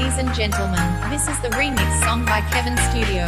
Ladies and gentlemen, this is the remix song by Kevin Studio.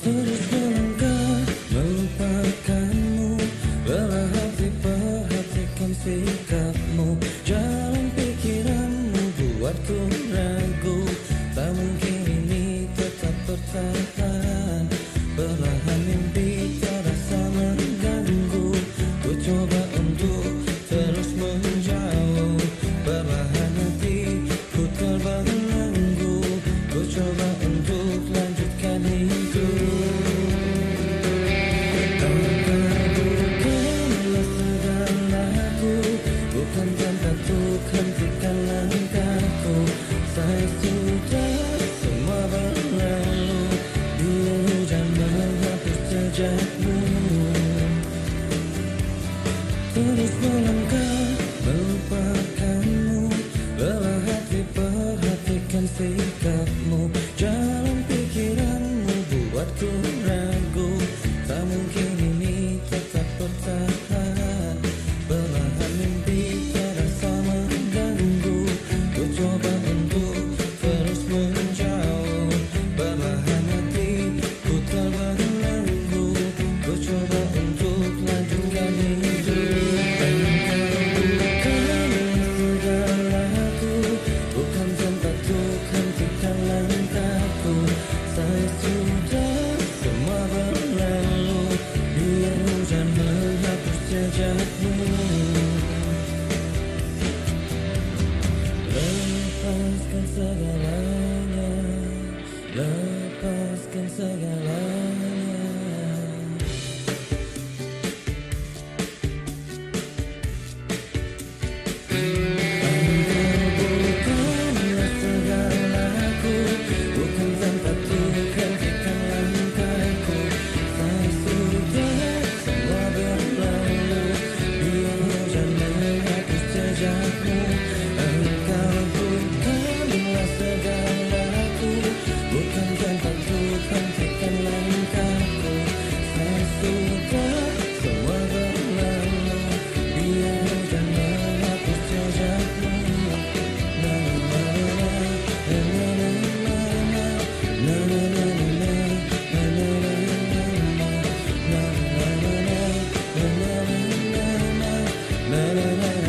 Terus melangkah melupakanmu, berhati perhatikan sikapmu, jalan pikiranmu buatku ragu. Tak mungkin ini tetap bertahan, perlahan mimpi terasa mengganggu. untuk terus menjauh. Perlahan hati ku terbelenggu, ku coba untuk lanjutkan hidup. Bukanlah segalaku, bukan tempatku, hentikan langkahku. Saya sudah semua berlalu, biar hujan menghapus jejakmu. Terus melangkah melupakanmu, lelah hati perhatikan sikapmu. Jalan pikiranmu buatku ragu, tak mungkin ini tetap bertahan. Belahan mimpi terasa mengganggu, ku coba untuk terus menjauh. Belahan hati ku terbelenggu, ku coba untuk lanjutkan hidup. Bukanlah segalaku, bukan tempatku, hentikan langkahku. Saya sudah semua berlalu, biar hujan menghapus jejakmu. Lepaskan segalanya, lepaskan segalanya. Bukanlah segalaku, bukan tempatku, hentikan langkahku. Saya sudah semua berlalu, biar hujan menghapus jejakmu. Engkau bukanlah segalaku, bukan tempatku, hentikan langkahku. Saya sudah semua berlalu, biar hujan menghapus jejakmu. Na na na na na na na na na na na na.